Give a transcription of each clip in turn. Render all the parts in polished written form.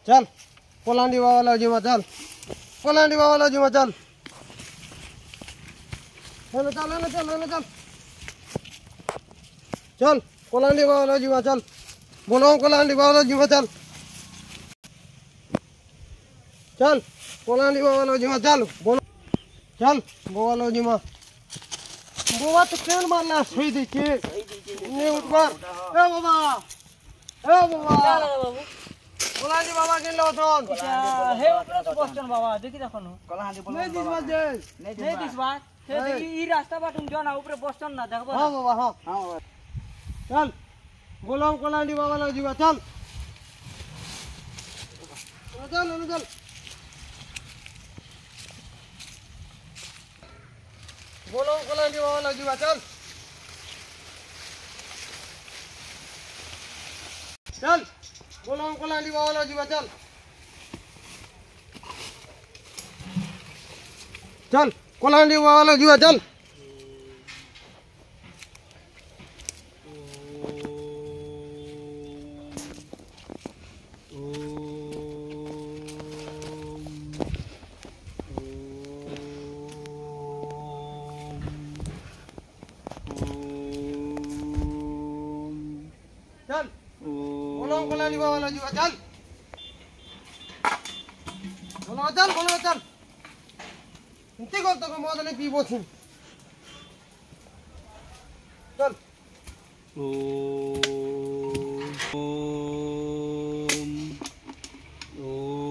चल कोलांडी बाबा लौजीमा चल कोलांडी बाबा लौजीमा चल चल चल चल चल चल कोलांडी बाबा लौजीमा चल बोलो कोलांडी बाबा लौजीमा चल चल कोलांडी बाबा लौजीमा चल बोलो चल बाबा लौजीमा बाबा तो केन मारला सही देखिए ने उठ पर ए बाबा कोलांडी बाबा के लो तो हे ऊपर तो बसचन बाबा देखि देखनु कोलांडी बोल नहीं दिस बात जे नहीं दिस बात हे देखि ई रास्ता बाटुम जो ना ऊपर बसचन ना देखबो हां बाबा हां चल बोलो कोलांडी बाबा लो जीवा चल चल चल बोलो कोलांडी बाबा लो जीवा चल चल बोलो कोलांडी बाबा लो जीवा चल चल कोलांडी बाबा लो जीवा चल चल बोलो कोलांडी बाबा लो जीवा चल बोलो चल इंते करतो को मोदले पीबो छी चल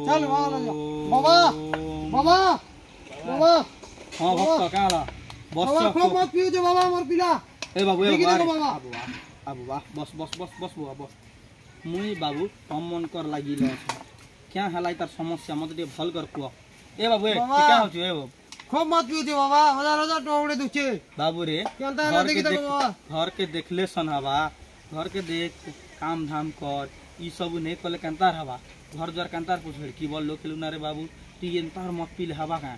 चल बाबा बाबा बाबा हां भक्त काला बस खूब मत पियो जो बाबा मोर पिला ए बाबू ए बाबा बाबू वाह बस बुआ बस मुई बाबू कम मन कर लागिल क्या हलाई तार समस्या मत दे भल कर कुआ ए बाबू ए क्या होछ ए बाबू खूब मत पियो जो बाबा हजार टोड़े दुचे बाबू रे केनता ना देखि त बाबा घर के देखले सन हवा घर के देख काम धाम कर ई सब नहीं कले केनता हवा घर द्वार केनता पूछ की बोल लो खेलु ना रे बाबू ती एनता मत पीले हवा का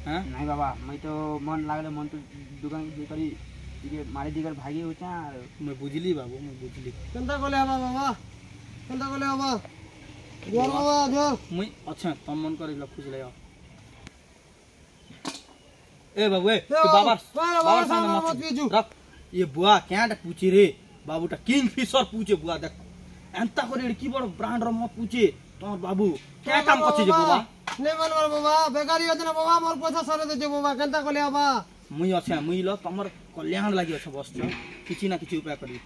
हां नहीं बाबा मैं तो मन लागले मन तो दुकान जे करी ये मारे दिगर भागी होचा मैं बुझली बाबू मैं बुझली केनता कोले हवा बाबा केनता कोले हवा जोर बाबा जोर मुई अच्छा तम मन कर खुश ले ए बाबू ए तू बाबा सामने मत पियो रख ये बुआ क्याटा पूछी रे बाबूटा किंग फिशर पूछे बुआ देख एंता करे की बड़ ब्रांड रो मत पूछे तोर बाबू क्या काम करछे जे बुआ नहीं मनवर बाबा बेकारी योजना बाबा मोर पैसा सरे दे बाबा केनता कोले हवा मुई अच्छा मुई ल तमर कल्याण लागि छ बस किछि ना किछि उपाय करी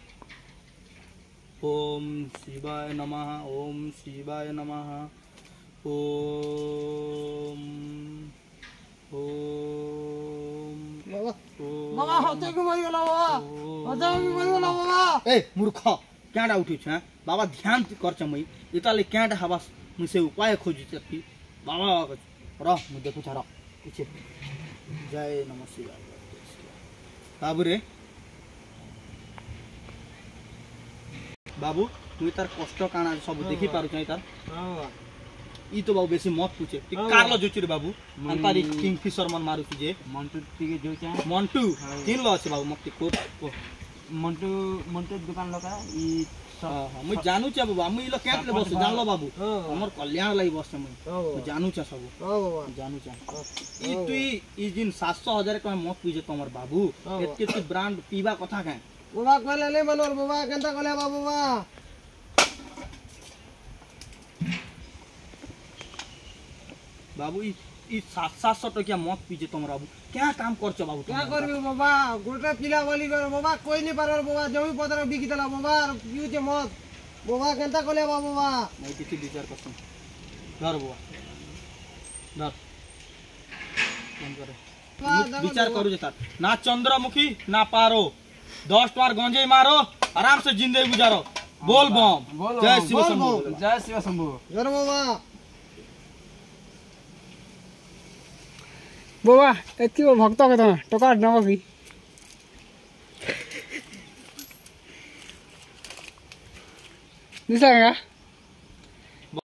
ओम शिवाय नमः ओम शिवाय नमः ओम ओम बाबा होते को मरि गेला बाबा होते को मरि गेला बाबा ए मूर्ख क्याडा उठी छ बाबा ध्यान करछ मुई इताले क्याडा हवा मुई से उपाय खोजि छथि बाबा र मु देखु छ र पीछे जय नमः शिवाय बाबू रे बाबू तू तार कष्ट काना सब देखि पारु छै तार हां ई तो बाबू बेसी मत पूछे ती कारलो जोची रे बाबू अंतारी किंग फिशर मन मारु तुझे मंटू टिके जोचा मंटू तीन लो আছে बाबू मक्ति को मंटू दुकान लगा ई हां मु जानू छ बाबू हम ई लो कैंप ले बस जानलो बाबू हमर कल्याण लागि बस मु जानू छ सब हां बाबा जानू छ ई तुई ई दिन 700,000 का मत पूछे तमर बाबू एतके तू ब्रांड पीबा कथा का बाबा कहले ले मनोर बाबा केनता कहले बाबा बाबू ई 700 टकिया मत पीजे तमर बाबू क्या काम करछ बाबू क्या करबे बाबा गोटे पिला वाली कर बाबा कोई नहीं पारर बाबा जमी पतर बिकी देला बाबा पियो जे मत बाबा केनता कहले बाबा नहीं किछि विचार करछन धर बाबा धर फोन करे विचार करू जे तार ना चंद्रमुखी ना पारो 10 बार गंजे मारो आराम से जिंदगी गुजारो बोल बम जय शिव शंभू जय शिव शंभू जर बाबा बाबा एति भक्त के टका नब कि निसा